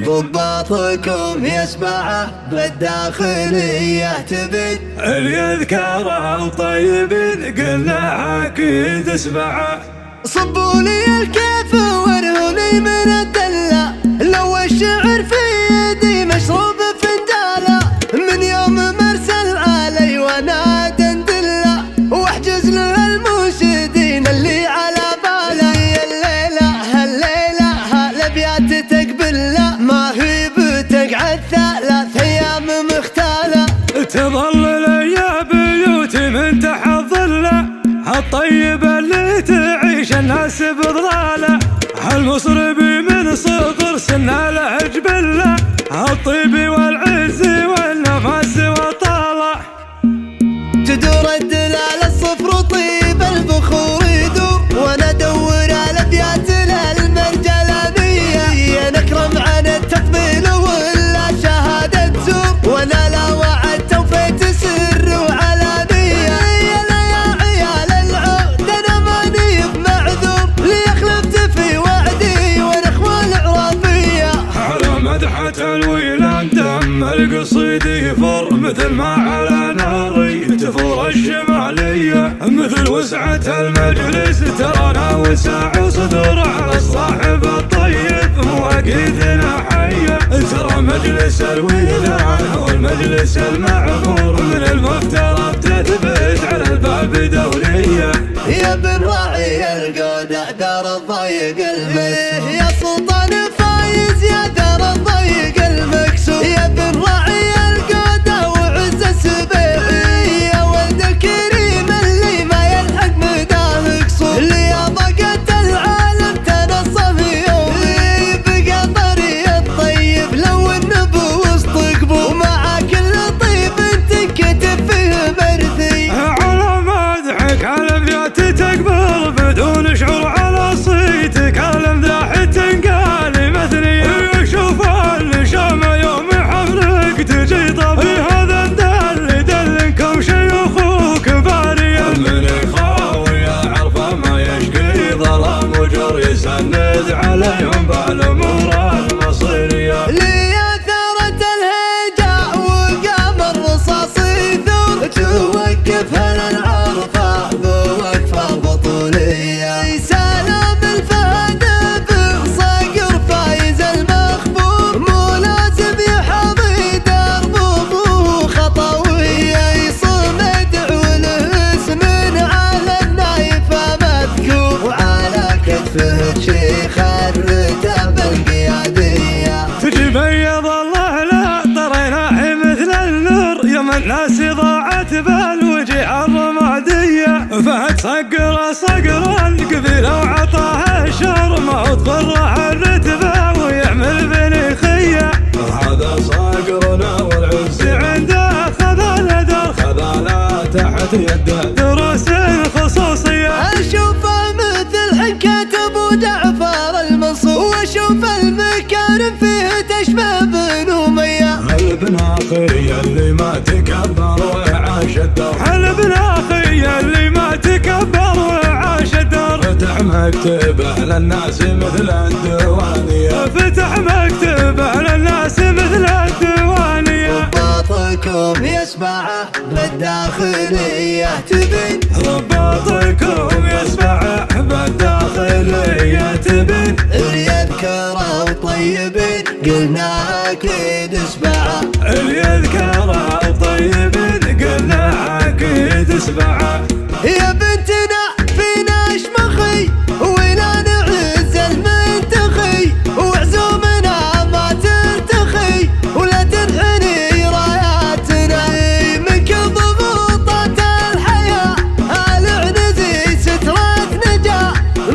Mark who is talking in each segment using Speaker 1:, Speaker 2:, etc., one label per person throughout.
Speaker 1: ضباطكم يسمعه بالداخلية تبين
Speaker 2: اللي يذكره الطيبين قلنا أكيد اسمعه.
Speaker 1: صبوا لي الكيف وارهوا لي من الدلة، لو الشعر في يدي مشروب فندالة، من يوم مرسل علي وانا دندلة، واحجز له المنشدين اللي على بالي. الليلة هالابيات تقبله، ما هي بتقعد 3 أيام مختالة.
Speaker 2: تظل لي بيوتي من تحت ظله، الطيبة اللي تعيش الناس بضلاله، المصربي من صغر سنه له جبله، الطيب والعز والنفس والطالة.
Speaker 1: تدور الدلال الصفر طيب البخور يدور، وانا ادور الابيات للمرجلانية، نكرم عن التقبيل ولا شهادة زور، وانا لا وعدت وفيت سر وعلانية. يلا يا عيال العود انا ماني بمعذور، لي خلفت في وعدي وانا اخوان العرافية.
Speaker 2: على مدحة الويلان دم القصيد يفر، مثل ما على ناري تفور الشمالية، مثل وسعة المجلس ترانا وسع صدور، على الصاحب الطيب مواقيتنا حية، ترى مجلس الويلان هو المجلس المعمور، من المفترض تثبت على الباب دورية.
Speaker 1: يا بن راعي القودة دار الضيق المكسور، يا سلطان فايز يا دار الضيق المكسور، يا بن راعي القودة وعز السبيعي، يا ولد الكريم اللي ما يلحق مداه قصور، اللي ضاقت العالم تنصف يوم، اللي بقى طريق الطيب لو النبو وسط قبور، ومع كل طيب تنكتب فيه مرثي.
Speaker 2: على مدحك على ابيات تقبل بدون شعور، على صيتك على مداح تنقال مثنية، شوف الشام يوم حفلك تجي طبي، هذا الدل دلنكم شيوخ وكبارية، من يخاوي عرفه ما يشقي ظلام وجر، يسند عليهم بالامور المصيرية.
Speaker 1: لي ثارة الهجاء وقام الرصاص يثور، توقفها العرفة بوقفة بطولية، سلام الفهد بصقر فايز المخبور، مو لازم يحظي دربه خطوية، يصمد وله اسم على النايفة مذكور، وعلى كتفه شيخ الرتب القيادية.
Speaker 2: تبيض الله لا طرينا مثل النور، يوم الناس ضاعت بالوجه الرمادية، فهد صقر القبيلة وعطاها الشر، ما هو تغره الرتبة ويعمل بنيخية، هذا صقرنا والعز عنده خذال تحت يده دروس خصوصية.
Speaker 1: اشوفه مثل حكاية ابو جعفر المنصور، واشوف المكارم فيه تشبه بن أمية،
Speaker 2: هل اخي اللي ما تكبر وعاش الدار، هل اخي اللي ما تكبر وعاش الدار، فتح مكتبه للناس مثل الديوانية، فتح مكتبه للناس مثل الديوانية.
Speaker 1: رباطكم يسمعه بالداخلية تبين،
Speaker 2: رباطكم يسمعه بالداخلية تبين،
Speaker 1: اللي يذكره طيبين قلنا اكيد اسمعه،
Speaker 2: اللي يذكره طيبين قلنا اكيد اسمعه.
Speaker 1: يا بنتنا فينا شمخي ولا نعز المنتخي، وعزومنا ما ترتخي ولا تنحني راياتنا، من كل ضغوطات الحياة العنزي سترة نجاة،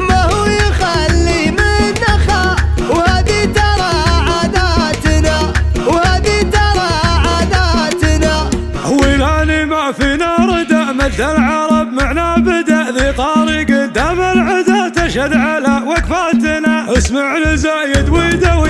Speaker 1: ما هو يخلي من نخا، وهذه ترى عاداتنا، وهذه ترى عاداتنا.
Speaker 2: ولاني ما فينا ردى مجد العرب معنا بدا، ذي طارق قدام العدا تشهد على وقفاتنا، اسمع لزايد ويدوى